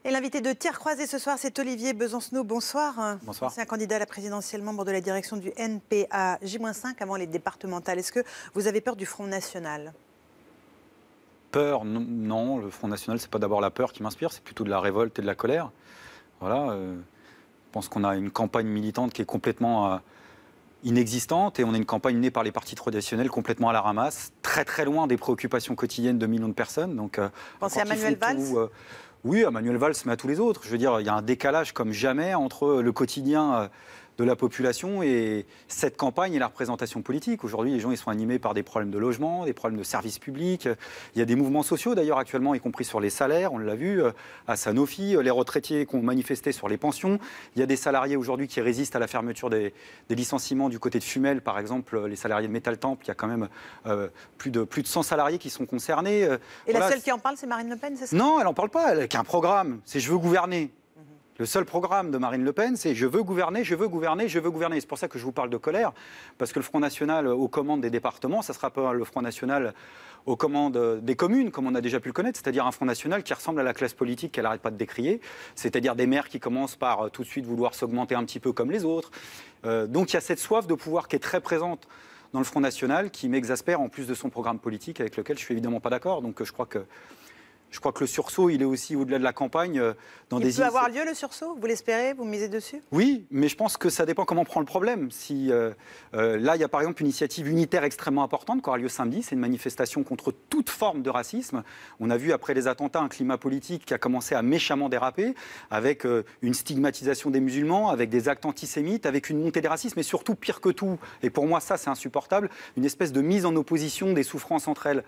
Et l'invité de Tir Croisé ce soir, c'est Olivier Besancenot. Bonsoir. Bonsoir. C'est un candidat à la présidentielle, membre de la direction du NPA J-5 avant les départementales. Est-ce que vous avez peur du Front National? Peur, non. Le Front National, c'est pas d'abord la peur qui m'inspire, c'est plutôt de la révolte et de la colère. Voilà. Je pense qu'on a une campagne militante qui est complètement inexistante et on a une campagne née par les partis traditionnels complètement à la ramasse, très très loin des préoccupations quotidiennes de millions de personnes. Donc, pensez à Manuel Valls? Oui, à Manuel Valls, mais à tous les autres. Je veux dire, il y a un décalage comme jamais entre le quotidien de la population et cette campagne et la représentation politique. Aujourd'hui, les gens ils sont animés par des problèmes de logement, des problèmes de services publics. Il y a des mouvements sociaux d'ailleurs actuellement, y compris sur les salaires, on l'a vu, à Sanofi, les retraités qui ont manifesté sur les pensions. Il y a des salariés aujourd'hui qui résistent à la fermeture des licenciements du côté de Fumel, par exemple, les salariés de Metal Temple. Il y a quand même plus de 100 salariés qui sont concernés. Et voilà, la seule qui en parle, c'est Marine Le Pen, c'est ça? Non, elle n'en parle pas, elle a un programme, c'est « Je veux gouverner ». Le seul programme de Marine Le Pen, c'est « Je veux gouverner, je veux gouverner, je veux gouverner ». C'est pour ça que je vous parle de colère, parce que le Front National aux commandes des départements, ça ne sera pas le Front National aux commandes des communes, comme on a déjà pu le connaître, c'est-à-dire un Front National qui ressemble à la classe politique qu'elle n'arrête pas de décrier, c'est-à-dire des maires qui commencent par tout de suite vouloir s'augmenter un petit peu comme les autres. Donc il y a cette soif de pouvoir qui est très présente dans le Front National, qui m'exaspère en plus de son programme politique, avec lequel je ne suis évidemment pas d'accord. Donc je crois que le sursaut, il est aussi au-delà de la campagne. Il peut avoir lieu, le sursaut? Vous l'espérez? Vous misez dessus? Oui, mais je pense que ça dépend comment on prend le problème. Si, là, il y a par exemple une initiative unitaire extrêmement importante qui aura lieu samedi. C'est une manifestation contre toute forme de racisme. On a vu après les attentats un climat politique qui a commencé à méchamment déraper, avec une stigmatisation des musulmans, avec des actes antisémites, avec une montée des racismes, et surtout, pire que tout, et pour moi ça c'est insupportable, une espèce de mise en opposition des souffrances entre elles.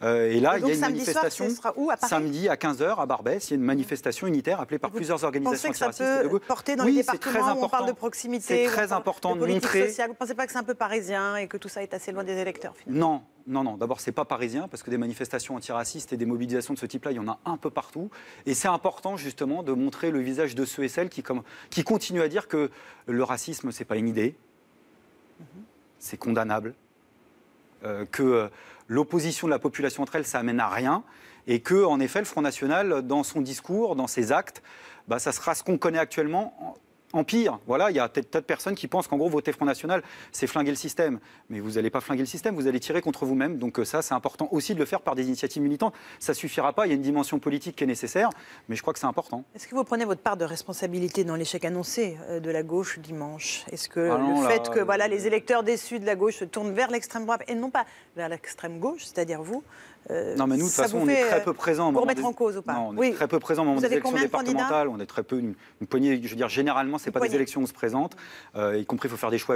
Et là, il y a une manifestation... Soir, ce sera où, à Paris? Samedi à 15h à Barbès, il y a une manifestation unitaire appelée par plusieurs organisations antiracistes. Vous pensez que ça peut porter dans les départements où on parle de proximité? C'est très important de montrer... Sociale. Vous ne pensez pas que c'est un peu parisien et que tout ça est assez loin des électeurs finalement? Non. D'abord, ce n'est pas parisien, parce que des manifestations antiracistes et des mobilisations de ce type-là, il y en a un peu partout. Et c'est important, justement, de montrer le visage de ceux et celles qui continuent à dire que le racisme, ce n'est pas une idée, c'est condamnable, que l'opposition de la population entre elles, ça amène à rien, et que, en effet, le Front National, dans son discours, dans ses actes, ça sera ce qu'on connaît actuellement en pire. Voilà, il y a peut-être de personnes qui pensent qu'en gros, voter Front National, c'est flinguer le système. Mais vous n'allez pas flinguer le système, vous allez tirer contre vous-même. Donc ça, c'est important aussi de le faire par des initiatives militantes. Ça ne suffira pas, il y a une dimension politique qui est nécessaire, mais je crois que c'est important. Est-ce que vous prenez votre part de responsabilité dans l'échec annoncé de la gauche dimanche? Est-ce que le fait que les électeurs déçus de la gauche se tournent vers l'extrême droite et non pas vers l'extrême gauche, c'est-à-dire vous, non, mais nous, de toute façon, on est très peu présents. Pour mettre en cause ou pas? Non, on est très peu présents au moment des élections départementales. On est très peu, une poignée, je veux dire, généralement, ce n'est pas des élections où on se présente. Y compris, il faut faire des choix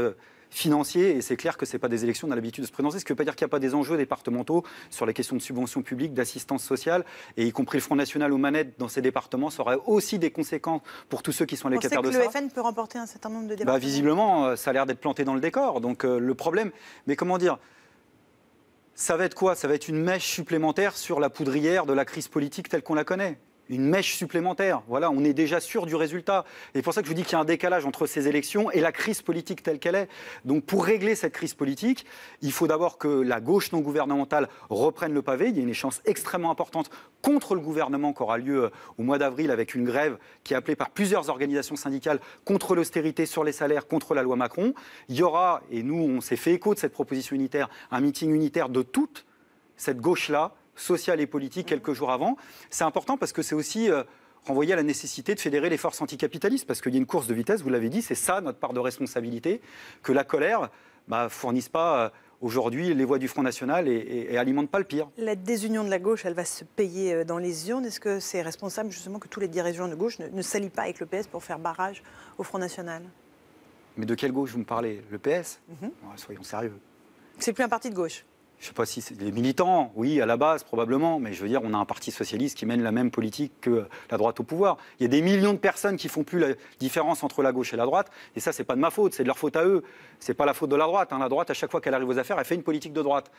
financiers, et c'est clair que ce n'est pas des élections, on a l'habitude de se présenter, ce qui ne veut pas dire qu'il n'y a pas des enjeux départementaux sur les questions de subventions publiques, d'assistance sociale, et y compris le Front National aux manettes dans ces départements, ça aurait aussi des conséquences pour tous ceux qui sont locataires de ça. Vous pensez que le FN peut remporter un certain nombre de départements? Visiblement, ça a l'air d'être planté dans le décor, donc le problème, mais comment dire, ça va être quoi? Ça va être une mèche supplémentaire sur la poudrière de la crise politique telle qu'on la connaît. Une mèche supplémentaire. Voilà, on est déjà sûr du résultat. Et c'est pour ça que je vous dis qu'il y a un décalage entre ces élections et la crise politique telle qu'elle est. Donc pour régler cette crise politique, il faut d'abord que la gauche non gouvernementale reprenne le pavé. Il y a une échéance extrêmement importante contre le gouvernement qui aura lieu au mois d'avril avec une grève qui est appelée par plusieurs organisations syndicales contre l'austérité sur les salaires, contre la loi Macron. Il y aura, et nous on s'est fait écho de cette proposition unitaire, un meeting unitaire de toute cette gauche-là, sociale et politique, quelques jours avant. C'est important parce que c'est aussi renvoyer à la nécessité de fédérer les forces anticapitalistes, parce qu'il y a une course de vitesse, vous l'avez dit, c'est ça notre part de responsabilité, que la colère fournisse pas aujourd'hui les voix du Front National et alimente pas le pire. La désunion de la gauche, elle va se payer dans les urnes. Est-ce que c'est responsable justement que tous les dirigeants de gauche ne s'allient pas avec le PS pour faire barrage au Front National? Mais de quelle gauche vous me parlez? Le PS? Soyons sérieux. C'est plus un parti de gauche? Je ne sais pas si c'est des militants, oui, à la base, probablement, mais je veux dire, on a un parti socialiste qui mène la même politique que la droite au pouvoir. Il y a des millions de personnes qui ne font plus la différence entre la gauche et la droite, et ça, ce n'est pas de ma faute, c'est de leur faute à eux. Ce n'est pas la faute de la droite. La droite, à chaque fois qu'elle arrive aux affaires, elle fait une politique de droite.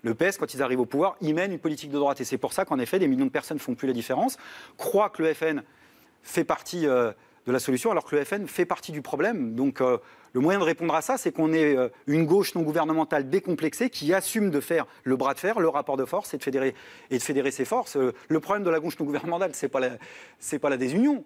Le PS, quand ils arrivent au pouvoir, ils mènent une politique de droite, et c'est pour ça qu'en effet, des millions de personnes ne font plus la différence, croient que le FN fait partie de la solution, alors que le FN fait partie du problème. Donc le moyen de répondre à ça, c'est qu'on ait une gauche non gouvernementale décomplexée qui assume de faire le bras de fer, le rapport de force et de fédérer ses forces. Le problème de la gauche non gouvernementale, c'est pas la désunion,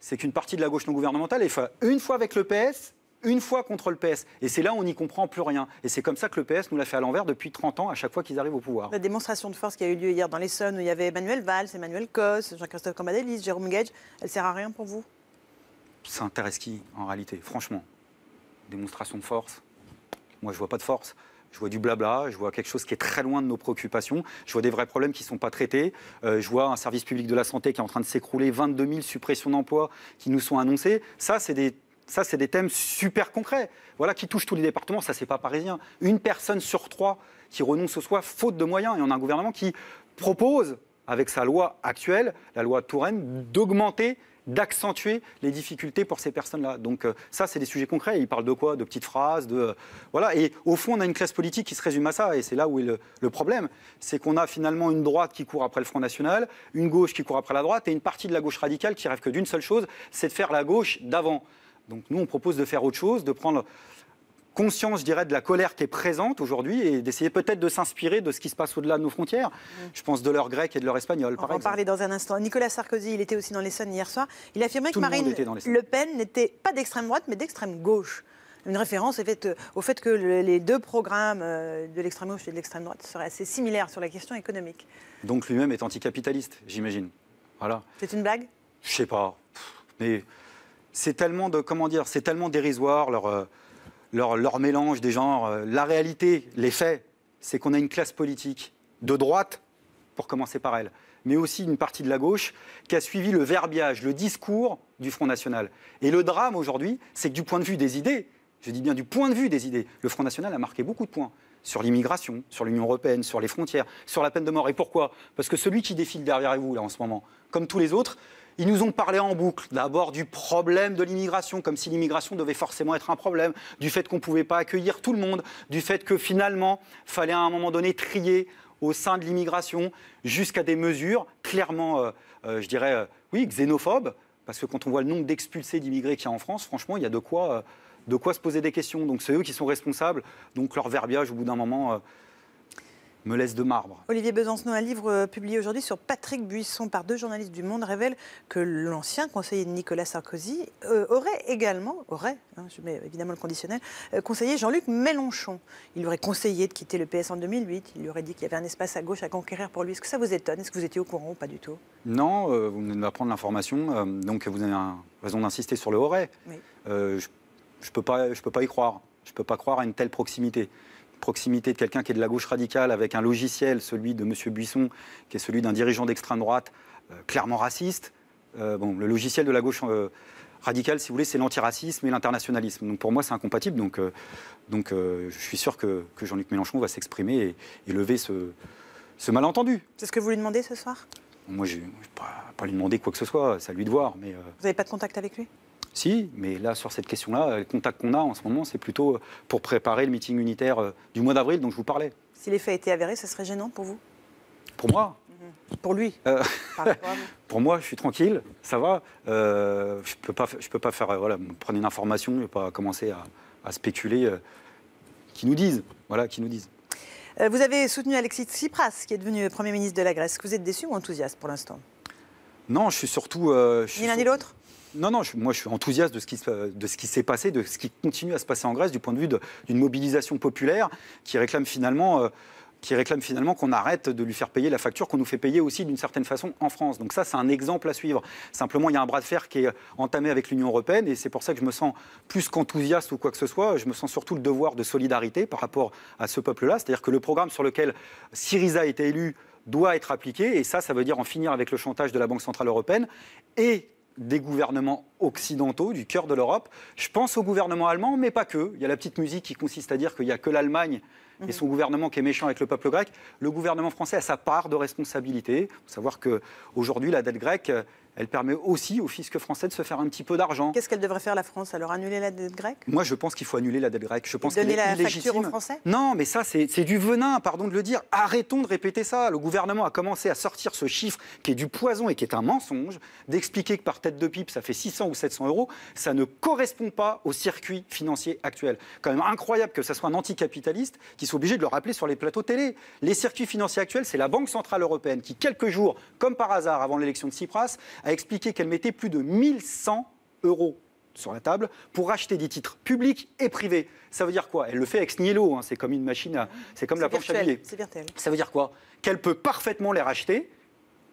c'est qu'une partie de la gauche non gouvernementale est une fois avec le PS, une fois contre le PS. Et c'est là où on n'y comprend plus rien. Et c'est comme ça que le PS nous l'a fait à l'envers depuis 30 ans, à chaque fois qu'ils arrivent au pouvoir. La démonstration de force qui a eu lieu hier dans l'Essonne, où il y avait Emmanuel Valls, Emmanuel Cos, Jean-Christophe Cambadélis, Jérôme Gage, elle sert à rien pour vous? Ça intéresse qui, en réalité? Franchement, démonstration de force. Moi, je vois pas de force. Je vois du blabla, je vois quelque chose qui est très loin de nos préoccupations. Je vois des vrais problèmes qui ne sont pas traités. Je vois un service public de la santé qui est en train de s'écrouler, 22 000 suppressions d'emplois qui nous sont annoncées. Ça, c'est des thèmes super concrets, voilà, qui touchent tous les départements. Ça, c'est pas parisien. Une personne sur 3 qui renonce au soin faute de moyens. Et on a un gouvernement qui propose, avec sa loi actuelle, la loi Touraine, d'augmenter, d'accentuer les difficultés pour ces personnes-là. Donc ça, c'est des sujets concrets. Il parle de quoi? De petites phrases, voilà. Et au fond, on a une classe politique qui se résume à ça. Et c'est là où est le problème. C'est qu'on a finalement une droite qui court après le Front National, une gauche qui court après la droite et une partie de la gauche radicale qui rêve que d'une seule chose, c'est de faire la gauche d'avant. Donc nous, on propose de faire autre chose, de prendre conscience, je dirais, de la colère qui est présente aujourd'hui et d'essayer peut-être de s'inspirer de ce qui se passe au-delà de nos frontières. Je pense de leur grec et de leur espagnol, par exemple. On va en parler dans un instant. Nicolas Sarkozy, il était aussi dans l'Essonne hier soir. Il affirmait que Marine Le Pen n'était pas d'extrême droite, mais d'extrême gauche. Une référence est faite au fait que les deux programmes de l'extrême gauche et de l'extrême droite seraient assez similaires sur la question économique. Donc lui-même est anticapitaliste, j'imagine. Voilà. C'est une blague? Je sais pas. Mais c'est tellement c'est tellement dérisoire leur mélange des genres. La réalité, les faits, c'est qu'on a une classe politique de droite, pour commencer par elle, mais aussi une partie de la gauche qui a suivi le verbiage, le discours du Front National. Et le drame aujourd'hui, c'est que du point de vue des idées, je dis bien du point de vue des idées, le Front National a marqué beaucoup de points sur l'immigration, sur l'Union européenne, sur les frontières, sur la peine de mort. Et pourquoi? Parce que celui qui défile derrière vous, là, en ce moment, comme tous les autres, ils nous ont parlé en boucle, d'abord du problème de l'immigration, comme si l'immigration devait forcément être un problème, du fait qu'on ne pouvait pas accueillir tout le monde, du fait que finalement, il fallait à un moment donné trier au sein de l'immigration, jusqu'à des mesures clairement, je dirais, oui, xénophobes, parce que quand on voit le nombre d'expulsés d'immigrés qu'il y a en France, franchement, il y a de quoi se poser des questions. Donc c'est eux qui sont responsables, donc leur verbiage, au bout d'un moment, me laisse de marbre. Olivier Besancenot, un livre publié aujourd'hui sur Patrick Buisson par 2 journalistes du Monde révèle que l'ancien conseiller de Nicolas Sarkozy aurait également, je mets évidemment le conditionnel, conseillé Jean-Luc Mélenchon. Il lui aurait conseillé de quitter le PS en 2008, il lui aurait dit qu'il y avait un espace à gauche à conquérir pour lui. Est-ce que ça vous étonne? Est-ce que vous étiez au courant ou pas du tout? Non, vous venez de m'apprendre l'information, donc vous avez raison d'insister sur le aurait. Oui. Je peux pas y croire. Je ne peux pas croire à une telle proximité. Proximité de quelqu'un qui est de la gauche radicale avec un logiciel, celui de M. Buisson, qui est celui d'un dirigeant d'extrême droite, clairement raciste. Le logiciel de la gauche radicale, si vous voulez, c'est l'antiracisme et l'internationalisme. Donc pour moi, c'est incompatible. Donc je suis sûr que Jean-Luc Mélenchon va s'exprimer et lever ce malentendu. C'est ce que vous lui demandez ce soir? Moi, je ne vais pas lui demander quoi que ce soit, c'est à lui de voir. Mais, Vous n'avez pas de contact avec lui? Si, mais là, sur cette question-là, le contact qu'on a en ce moment, c'est plutôt pour préparer le meeting unitaire du mois d'avril dont je vous parlais. Si les faits étaient avérés, ça serait gênant pour vous? Pour moi? Pour lui? Pour moi, je suis tranquille, ça va. Je peux pas faire, prendre une information, je ne vais pas commencer à spéculer qui nous disent. Voilà, qui nous disent. Vous avez soutenu Alexis Tsipras, qui est devenu Premier ministre de la Grèce. Est-ce que vous êtes déçu ou enthousiaste pour l'instant? Non, je suis surtout... ni l'un ni l'autre? Non, moi je suis enthousiaste de ce qui s'est passé, de ce qui continue à se passer en Grèce, du point de vue d'une mobilisation populaire qui réclame finalement qu'on arrête de lui faire payer la facture qu'on nous fait payer aussi d'une certaine façon en France. Donc ça, c'est un exemple à suivre. Simplement, il y a un bras de fer qui est entamé avec l'Union européenne et c'est pour ça que je me sens plus qu'enthousiaste ou quoi que ce soit. Je me sens surtout le devoir de solidarité par rapport à ce peuple-là. C'est-à-dire que le programme sur lequel Syriza a été élu doit être appliqué et ça veut dire en finir avec le chantage de la Banque centrale européenne et des gouvernements occidentaux, du cœur de l'Europe. Je pense au gouvernement allemand, mais pas que. Il y a la petite musique qui consiste à dire qu'il n'y a que l'Allemagne et son gouvernement qui est méchant avec le peuple grec. Le gouvernement français a sa part de responsabilité. Il faut savoir qu'aujourd'hui, la dette grecque elle permet aussi au fisc français de se faire un petit peu d'argent. Qu'est-ce qu'elle devrait faire, la France? Alors, annuler la dette grecque? Moi, je pense qu'il faut annuler la dette grecque. Je pense donner qu'elle est la facture aux illégitime. Français? Non, mais ça, c'est du venin, pardon de le dire. Arrêtons de répéter ça. Le gouvernement a commencé à sortir ce chiffre qui est du poison et qui est un mensonge, d'expliquer que par tête de pipe, ça fait 600 ou 700 euros. Ça ne correspond pas au circuit financier actuel. Quand même incroyable que ce soit un anticapitaliste qui soit obligé de le rappeler sur les plateaux télé. Les circuits financiers actuels, c'est la Banque Centrale Européenne qui, quelques jours, comme par hasard, avant l'élection de Tsipras, a expliqué qu'elle mettait plus de 1100 euros sur la table pour acheter des titres publics et privés. Ça veut dire quoi? Elle le fait ex nihilo, hein, c'est comme une machine, c'est comme la planche à billets. C'est virtuel. Ça veut dire quoi? Qu'elle peut parfaitement les racheter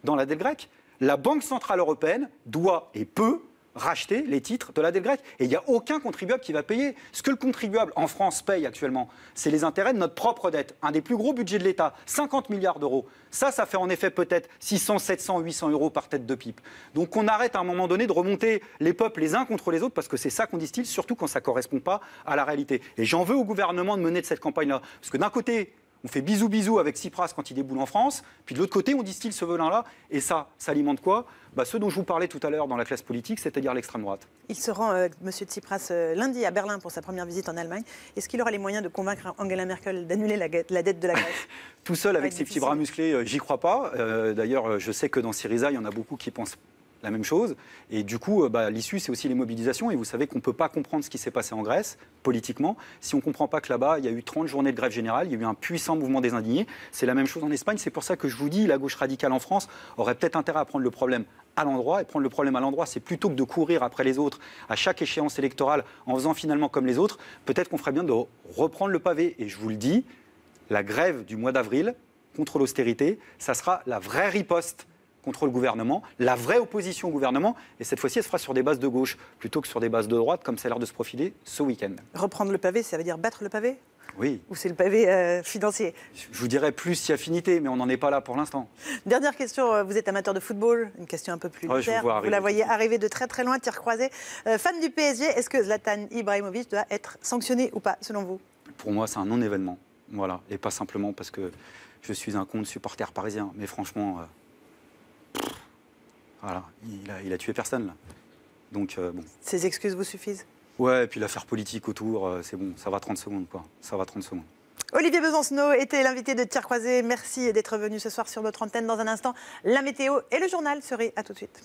dans la dette grecque. La Banque Centrale Européenne doit et peut racheter les titres de la dette grecque. Et il n'y a aucun contribuable qui va payer. Ce que le contribuable en France paye actuellement, c'est les intérêts de notre propre dette. Un des plus gros budgets de l'État, 50 milliards d'euros. Ça fait en effet peut-être 600, 700, 800 euros par tête de pipe. Donc on arrête à un moment donné de remonter les peuples les uns contre les autres, parce que c'est ça qu'on distille, surtout quand ça ne correspond pas à la réalité. Et j'en veux au gouvernement de mener de cette campagne-là. Parce que d'un côté, on fait bisous avec Tsipras quand il déboule en France, puis de l'autre côté, on distille ce venin-là, et ça alimente quoi? Ceux dont je vous parlais tout à l'heure dans la classe politique, c'est-à-dire l'extrême droite. Il se rend, M. Tsipras, lundi à Berlin pour sa première visite en Allemagne. Est-ce qu'il aura les moyens de convaincre Angela Merkel d'annuler la dette de la Grèce? Tout seul, avec ses petits bras musclés, j'y crois pas. D'ailleurs, je sais que dans Syriza, il y en a beaucoup qui pensent la même chose. Et du coup, l'issue, c'est aussi les mobilisations. Et vous savez qu'on ne peut pas comprendre ce qui s'est passé en Grèce, politiquement, si on ne comprend pas que là-bas, il y a eu 30 journées de grève générale, il y a eu un puissant mouvement des indignés. C'est la même chose en Espagne. C'est pour ça que je vous dis, la gauche radicale en France aurait peut-être intérêt à prendre le problème à l'endroit. Et prendre le problème à l'endroit, c'est plutôt que de courir après les autres à chaque échéance électorale en faisant finalement comme les autres. Peut-être qu'on ferait bien de reprendre le pavé. Et je vous le dis, la grève du mois d'avril contre l'austérité, ça sera la vraie riposte contre le gouvernement, la vraie opposition au gouvernement, et cette fois-ci, elle se fera sur des bases de gauche, plutôt que sur des bases de droite, comme ça a l'air de se profiler ce week-end. Reprendre le pavé, ça veut dire battre le pavé? Oui. Ou c'est le pavé financier? Je vous dirais plus si affinité, mais on n'en est pas là pour l'instant. Dernière question, vous êtes amateur de football, une question un peu plus légère. Vous la voyez arriver de très très loin, tir croisé. Fan du PSG, est-ce que Zlatan Ibrahimovic doit être sanctionné ou pas, selon vous? Pour moi, c'est un non-événement, voilà, et pas simplement parce que je suis un compte supporter parisien, mais franchement... Voilà, il a tué personne, là. Donc, bon. Ces excuses vous suffisent? Ouais, et puis l'affaire politique autour, c'est bon, ça va 30 secondes, quoi. Ça va 30 secondes. Olivier Besancenot était l'invité de Tir Croisé. Merci d'être venu ce soir sur notre antenne. Dans un instant, la météo et le journal seraient à tout de suite.